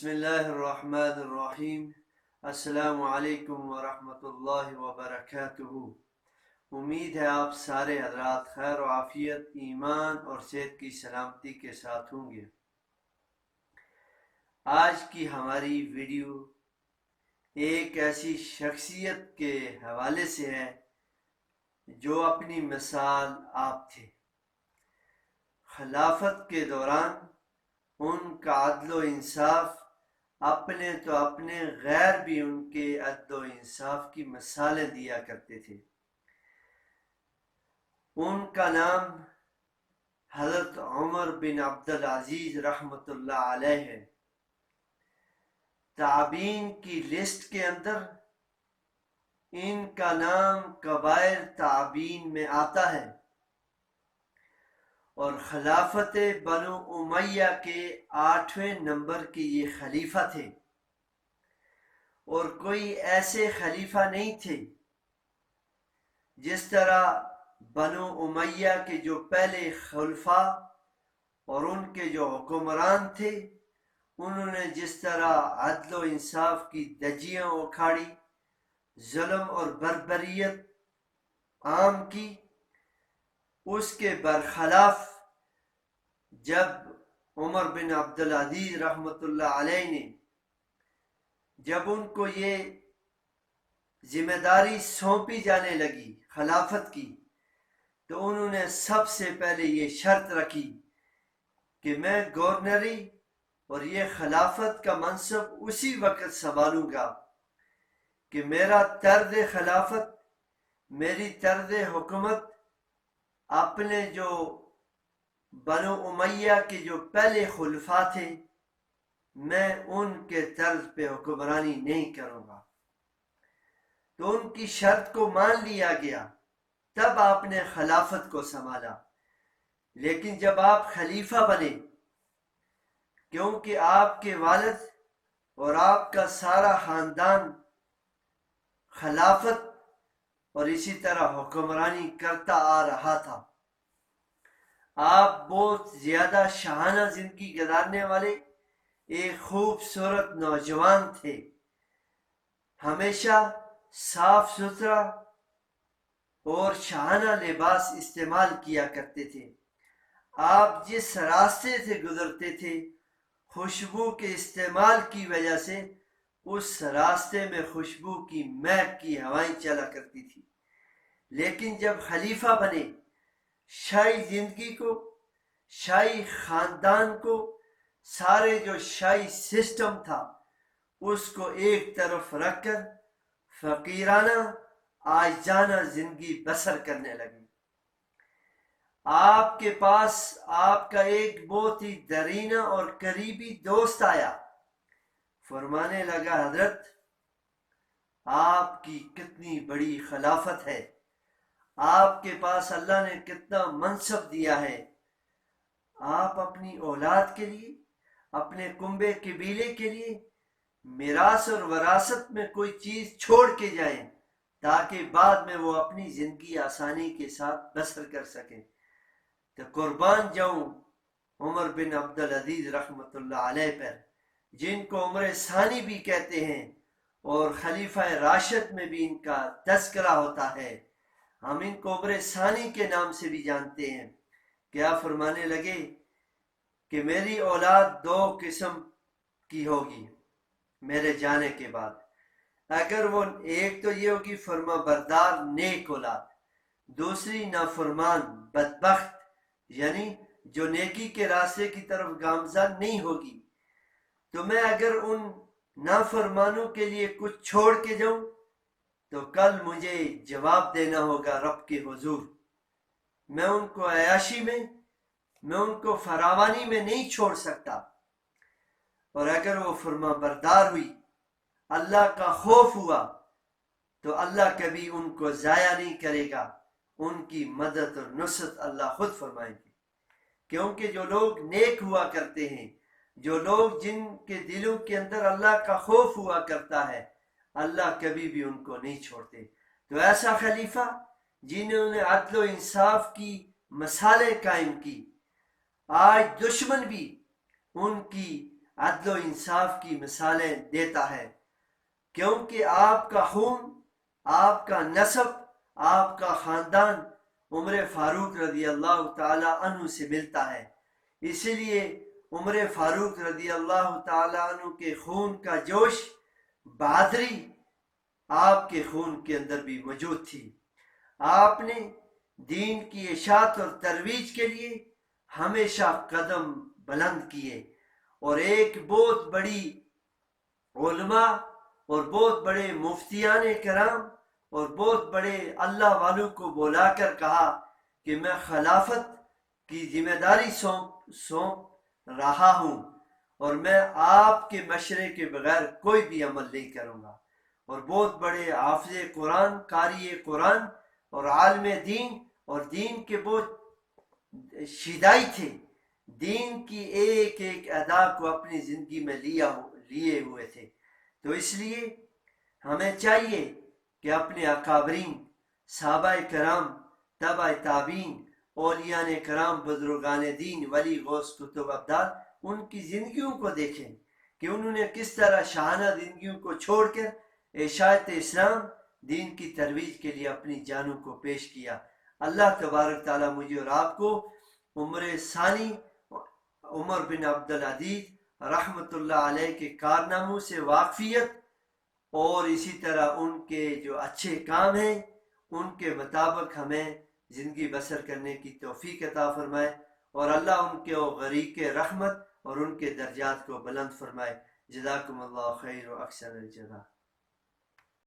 بسم اللہ الرحمن الرحیم۔ السلام علیکم ورحمۃ اللہ وبرکاتہ۔ امید ہے آپ سارے حضرات خیر و عافیت، ایمان اور صحت کی سلامتی کے ساتھ ہوں گے۔ آج کی ہماری ویڈیو ایک ایسی شخصیت کے حوالے سے ہے جو اپنی مثال آپ تھے۔ خلافت کے دوران ان کا عدل و انصاف اپنے تو اپنے غیر بھی ان کے عدل و انصاف کی مثالیں دیا کرتے تھے۔ ان کا نام حضرت عمر بن عبدالعزیز رحمۃ اللہ علیہ ہے۔ تابعین کی لسٹ کے اندر ان کا نام کبائر تابعین میں آتا ہے، اور خلافت بنو امیہ کے 8ویں نمبر کے یہ خلیفہ تھے، اور کوئی ایسے خلیفہ نہیں تھے جس طرح بنو امیہ کے جو پہلے خلفاء اور ان کے جو حکمران تھے، انہوں نے جس طرح عدل و انصاف کی دھجیاں اکھاڑی، ظلم اور بربریت عام کی، اس کے برخلاف جب عمر بن عبدالعزیز رحمۃ اللہ علیہ نے جب ان کو یہ ذمہ داری سونپی جانے لگی خلافت کی، تو انہوں نے سب سے پہلے یہ شرط رکھی کہ میں گورنری اور یہ خلافت کا منصب اسی وقت سنبھالوں گا کہ میرا طرز خلافت، میری طرز حکومت اپنے جو بنو امیہ کے جو پہلے خلفاء تھے، میں ان کے طرز پہ حکمرانی نہیں کروں گا۔ تو ان کی شرط کو مان لیا گیا، تب آپ نے خلافت کو سنبھالا۔ لیکن جب آپ خلیفہ بنے، کیونکہ آپ کے والد اور آپ کا سارا خاندان خلافت اور اسی طرح حکمرانی کرتا آ رہا تھا، آپ بہت زیادہ شاہانہ زندگی گزارنے والے ایک خوبصورت نوجوان تھے، ہمیشہ صاف ستھرا اور شاہانہ لباس استعمال کیا کرتے تھے۔ آپ جس راستے سے گزرتے تھے، خوشبو کے استعمال کی وجہ سے اس راستے میں خوشبو کی مہک کی ہوائیں چلا کرتی تھی۔ لیکن جب خلیفہ بنے، شاہی زندگی کو، شاہی خاندان کو، سارے جو شاہی سسٹم تھا اس کو ایک طرف رکھ کر فقیرانہ عاجزانہ زندگی بسر کرنے لگے۔ آپ کے پاس آپ کا ایک بہت ہی درینہ اور قریبی دوست آیا، فرمانے لگا، حضرت آپ کی کتنی بڑی خلافت ہے، آپ کے پاس اللہ نے کتنا منصب دیا ہے، آپ اپنی اولاد کے لیے، اپنے کنبے قبیلے کے لیے میراث اور وراثت میں کوئی چیز چھوڑ کے جائیں تاکہ بعد میں وہ اپنی زندگی آسانی کے ساتھ بسر کر سکیں۔ تو قربان جاؤں عمر بن عبدالعزیز رحمۃ اللہ علیہ پر، جن کو عمر ثانی بھی کہتے ہیں اور خلیفہ راشد میں بھی ان کا تذکرہ ہوتا ہے، ہم ان کو عمر ثانی کے نام سے بھی جانتے ہیں۔ کیا فرمانے لگے کہ میری اولاد 2 قسم کی ہوگی میرے جانے کے بعد، اگر وہ ایک تو یہ ہوگی فرما بردار نیک اولاد، دوسری نافرمان بدبخت، یعنی جو نیکی کے راستے کی طرف گامزن نہیں ہوگی۔ تو میں اگر ان نافرمانوں کے لیے کچھ چھوڑ کے جاؤں تو کل مجھے جواب دینا ہوگا رب کے حضور۔ میں ان کو عیاشی میں، میں ان کو فراوانی میں نہیں چھوڑ سکتا، اور اگر وہ فرما بردار ہوئی، اللہ کا خوف ہوا، تو اللہ کبھی ان کو ضائع نہیں کرے گا، ان کی مدد اور نصرت اللہ خود فرمائیں گے۔ کیونکہ جو لوگ نیک ہوا کرتے ہیں، جو لوگ جن کے دلوں کے اندر اللہ کا خوف ہوا کرتا ہے، اللہ کبھی بھی ان کو نہیں چھوڑتے۔ تو ایسا خلیفہ جنہوں نے عدل و انصاف کی مثالیں قائم کی، آج دشمن بھی ان کی عدل و انصاف کی مثالیں دیتا ہے، کیونکہ آپ کا خون، آپ کا نسب، آپ کا خاندان عمر فاروق رضی اللہ تعالی عنہ سے ملتا ہے، اسی لیے عمر فاروق رضی اللہ تعالی عنہ کے خون کا جوش، بہادری آپ کے خون کے اندر بھی موجود تھی۔ آپ نے دین کی اشاعت اور ترویج کے لیے ہمیشہ قدم بلند کیے، اور ایک بہت بڑی علماء اور بہت بڑے مفتیان کرام اور بہت بڑے اللہ والوں کو بلا کر کہا کہ میں خلافت کی ذمہ داری سونپ رہا ہوں، اور میں آپ کے مشورے کے بغیر کوئی بھی عمل نہیں کروں گا۔ اور بہت بڑے حافظ قرآن، قاری قرآن اور عالم دین، اور دین کے بہت شیدائی تھے، دین کی ایک ایک ادا کو اپنی زندگی میں لیے ہوئے تھے۔ تو اس لیے ہمیں چاہیے کہ اپنے اکابرین، صحابہ کرام، تبع تابعین، اولیاء کرام، بزرگان دین، ولی غوث کتب ابدال، ان کی زندگیوں کو دیکھیں کہ انہوں نے کس طرح شاہانہ زندگیوں کو چھوڑ کر اشاعت اسلام، دین کی ترویج کے لیے اپنی جانوں کو پیش کیا۔ اللہ تبارک تعالیٰ مجھے اور آپ کو عمر ثانی عمر بن عبدالعزیز رحمۃ اللہ علیہ کے کارناموں سے واقفیت، اور اسی طرح ان کے جو اچھے کام ہیں ان کے مطابق ہمیں زندگی بسر کرنے کی توفیق عطا فرمائے، اور اللہ ان کے غریق رحمت اور ان کے درجات کو بلند فرمائے۔ جزاکم اللہ خیر و احسن الجزا۔